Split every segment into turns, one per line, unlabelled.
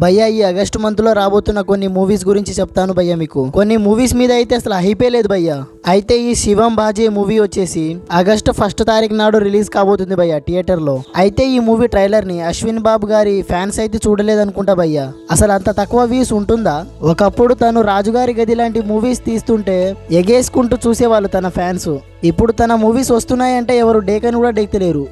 భయ్యా ఈ August month లో రాబోతున్న కొన్ని మూవీస్ గురించి చెప్తాను భయ్యా మీకు. కొన్ని మూవీస్ మీద అయితే అసలు హైపే లేదు భయ్యా. అయితే ఈ శివం బాజే మూవీ వచ్చేసి ఆగస్టు 1 తారీఖు నాడు రిలీజ్ కాబోతుంది భయ్యా థియేటర్ లో. అయితే ఈ మూవీ ట్రైలర్ ని అశ్విన్ బాబు గారి ఫ్యాన్స్ అయితే చూడలేదనుకుంటా భయ్యా. అసలు అంత తక్కువ వ్యూస్ ఉంటుందా? ఒకప్పుడు తను రాజుగారి గది లాంటి మూవీస్ తీస్తుంటే ఎగేసుకుంటూ చూసేవాళ్ళు తన ఫ్యాన్స్. ఇప్పుడు తన మూవీస్ వస్తున్నాయంటే ఎవరు డేకని కూడా డేకలేరు.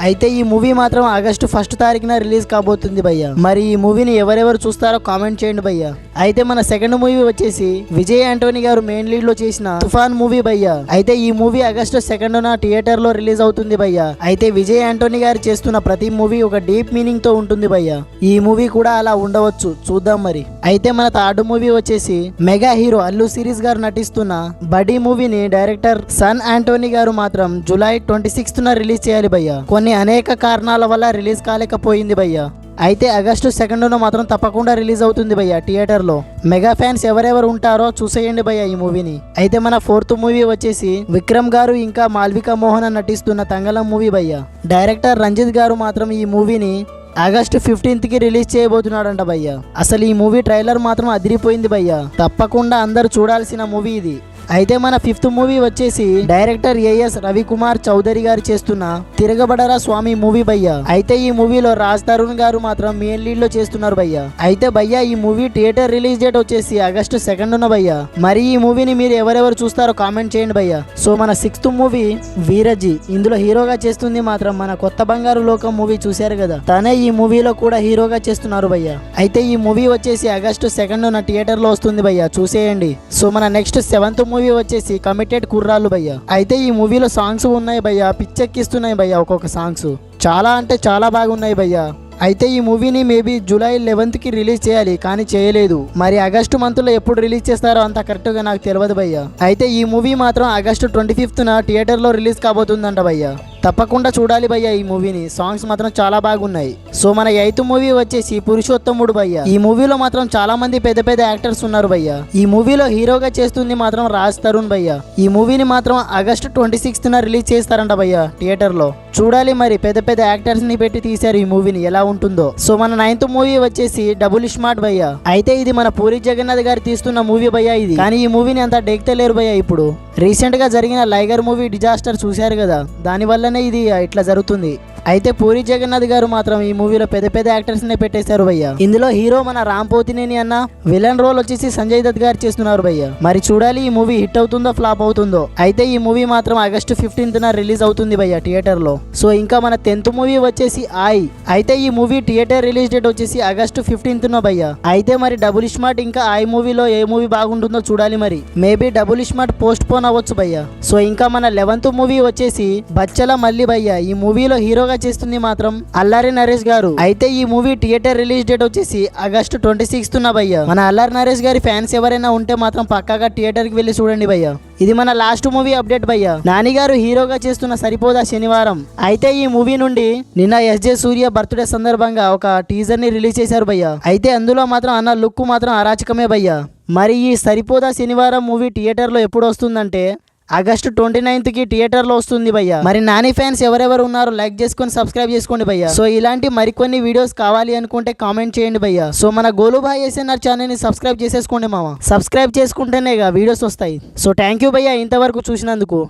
అయితే ఈ మూవీ మాత్రం ఆగస్టు 1 తారీఖున రిలీజ్ కాబోతుంది భయ్యా. మరి ఈ మూవీని ఎవరెవరు చూస్తారో కామెంట్ చేయండి భయ్యా. అయితే మన సెకండ్ మూవీ వచ్చేసి విజయ్ ఆంటోనీ గారు మెయిన్ లీడ్ లో చేసిన తుఫాన్ మూవీ భయ్యా. అయితే ఈ మూవీ ఆగస్టు 2న థియేటర్ లో రిలీజ్ అవుతుంది భయ్యా. అయితే విజయ్ ఆంటోనీ గారు చేస్తున్న ప్రతి మూవీ ఒక డీప్ మీనింగ్ తో ఉంటుంది భయ్యా. ఈ మూవీ కూడా అలా ఉండవచ్చు, చూద్దాం మరి. అయితే మన థర్డ్ మూవీ వచ్చేసి మెగా హీరో అల్లు సిరీస్ గారు నటిస్తున్న బడీ మూవీని డైరెక్టర్ సన్ ఆంటోనీ గారు మాత్రం జూలై 26న రిలీజ్ చేయాలి భయ్యా. కొన్ని అనేక కారణాల వల్ల రిలీజ్ కాలేకపోయింది భయ్యా. అయితే ఆగస్టు 2న మాత్రం తప్పకుండా రిలీజ్ అవుతుంది భయ్యా థియేటర్ లో. మెగా ఫ్యాన్స్ ఎవరెవరు ఉంటారో చూసేయండి భయ్యా ఈ మూవీని. అయితే మన ఫోర్త్ మూవీ వచ్చేసి విక్రమ్ గారు ఇంకా మాల్వికా మోహన్ నటిస్తున్న తంగళం మూవీ భయ్యా. డైరెక్టర్ రంజిత్ గారు మాత్రం ఈ మూవీని ఆగస్టు 15కి రిలీజ్ చేయబోతున్నాడంట భయ్యా. అసలు ఈ మూవీ ట్రైలర్ మాత్రం అదిరిపోయింది భయ్యా. తప్పకుండా అందరూ చూడాల్సిన మూవీ ఇది. అయితే మన ఫిఫ్త్ మూవీ వచ్చేసి డైరెక్టర్ ఏఎస్ రవికుమార్ చౌదరి గారు చేస్తున్న తిరగబడరా స్వామి మూవీ భయ్యా. అయితే ఈ మూవీలో రాజ్ తరుణ్ గారు మాత్రం మెయిన్ లీడ్ లో చేస్తున్నారు భయ్యా. అయితే భయ్యా ఈ మూవీ థియేటర్ రిలీజ్ డేట్ వచ్చేసి ఆగస్టు 2న భయ్యా. మరి ఈ మూవీని మీరు ఎవరెవరు చూస్తారో కామెంట్ చేయండి భయ్యా. సో మన 6th మూవీ వీరజీ. ఇందులో హీరోగా చేస్తుంది మాత్రం మన కొత్త బంగారు లోకం మూవీ చూశారు కదా, తనే ఈ మూవీలో కూడా హీరోగా చేస్తున్నారు భయ్యా. అయితే ఈ మూవీ వచ్చేసి ఆగస్టు 2న థియేటర్ లో వస్తుంది భయ్యా, చూసేయండి. సో మన నెక్స్ట్ 7th మూవీ వచ్చేసి కమిటెడ్ కుర్రాళ్ళు భయ్యా. అయితే ఈ మూవీలో సాంగ్స్ ఉన్నాయి భయ్యా, పిచ్చెక్కిస్తున్నాయి భయ్యా. ఒక్కొక్క సాంగ్స్ చాలా అంటే చాలా బాగున్నాయి భయ్యా. అయితే ఈ మూవీని మేబీ జూలై 11కి రిలీజ్ చేయాలి, కానీ చేయలేదు. మరి ఆగస్టు మంత్ లో ఎప్పుడు రిలీజ్ చేస్తారో అంత కరెక్ట్ గా నాకు తెలియదు భయ్యా. అయితే ఈ మూవీ మాత్రం ఆగస్టు 25న థియేటర్ లో రిలీజ్ కాబోతుందంట భయ్యా. తప్పకుండా చూడాలి భయ్యా ఈ మూవీని. సాంగ్స్ మాత్రం చాలా బాగున్నాయి. సో మన 8th మూవీ వచ్చేసి పురుషోత్తముడు భయ్యా. ఈ మూవీలో మాత్రం చాలా మంది పెద్ద పెద్ద యాక్టర్స్ ఉన్నారు భయ్యా. ఈ మూవీలో హీరోగా చేస్తుంది మాత్రం రాజ్ తరుణ్ భయ్యా. ఈ మూవీని మాత్రం ఆగస్టు 26న రిలీజ్ చేస్తారంట భయ్యా థియేటర్ లో. చూడాలి మరి, పెద్ద పెద్ద యాక్టర్స్ ని పెట్టి తీశారు ఈ మూవీని, ఎలా ఉంటుందో. సో మన 9th మూవీ వచ్చేసి డబుల్ స్మార్ట్ భయ్యా. అయితే ఇది మన పూరి జగన్నాథ్ గారు తీస్తున్న మూవీ భయ్యా ఇది. కానీ ఈ మూవీని అంత డెక్తలేరు భయ్యా. ఇప్పుడు రీసెంట్ గా జరిగిన లైగర్ మూవీ డిజాస్టర్ చూశారు కదా, దాని వల్లనే ఇది ఇట్లా జరుగుతుంది. అయితే పూరి జగన్నాథ్ గారు మాత్రం ఈ మూవీలో పెద్ద పెద్ద యాక్టర్స్ నే పెట్టేశారు భయ్యా. ఇందులో హీరో మన రామ్ పోతినేని అన్న, విలన్ రోల్ వచ్చేసి సంజయ్ దత్ గారు చేస్తున్నారు భయ్యా. మరి చూడాలి ఈ మూవీ హిట్ అవుతుందో ఫ్లాప్ అవుతుందో. అయితే ఈ మూవీ మాత్రం ఆగస్టు 15న రిలీజ్ అవుతుంది భయ్యా థియేటర్ లో. సో ఇంకా మన 10th మూవీ వచ్చేసి ఐ. అయితే ఈ మూవీ థియేటర్ రిలీజ్ డేట్ వచ్చేసి ఆగస్టు 15న భయ్యా. అయితే మరి డబుల్ స్మార్ట్ ఇంకా ఐ మూవీలో ఏ మూవీ బాగుంటుందో చూడాలి మరి. Maybe double smart post phone అవ్వచ్చు భయ్యా. సో ఇంకా మన 11th మూవీ వచ్చేసి బచ్చల మల్లి భయ్యా. ఈ మూవీలో హీరోగా చేస్తుంది మాత్రం అల్లారి నరేష్ గారు. అయితే ఈ మూవీ థియేటర్ రిలీజ్ డేట్ వచ్చేసి ఆగస్టు 26న భయ్యా. మన అల్లారి నరేష్ గారి ఫ్యాన్స్ ఎవరైనా ఉంటే మాత్రం పక్కాగా థియేటర్ కి వెళ్ళి చూడండి భయ్యా. ఇది మన లాస్ట్ మూవీ అప్డేట్ భయ్యా. నాని గారు హీరోగా చేస్తున్న సరిపోదా శనివారం. అయితే ఈ మూవీ నుండి నిన్న ఎస్జే సూర్య బర్త్డే సందర్భంగా ఒక టీజర్ ని రిలీజ్ చేశారు భయ్యా. అయితే అందులో మాత్రం అన్న లుక్ మాత్రం అరాచకమే భయ్యా. మరి ఈ సరిపోదా శనివారం మూవీ థియేటర్ లో ఎప్పుడు వస్తుందంటే ఆగస్టు 29కి థియేటర్ లో వస్తుంది భయ్యా. మరి నాని ఫ్యాన్స్ ఎవరెవరు ఉన్నారో లైక్ చేసుకొని సబ్స్క్రైబ్ చేసుకోండి భయ్యా. సో ఇలాంటి మరికొన్ని వీడియోస్ కావాలి అనుకుంటే కామెంట్ చేయండి భయ్యా. సో మన గోలు భాయ్ ఎస్ఎన్ఆర్ ఛానల్ ని సబ్స్క్రైబ్ చేసేసుకోండి మామ. సబ్స్క్రైబ్ చేసుకుంటేనే వీడియోస్ వస్తాయి. సో థ్యాంక్ యూ భయ్యా ఇంతవరకు చూసినందుకు.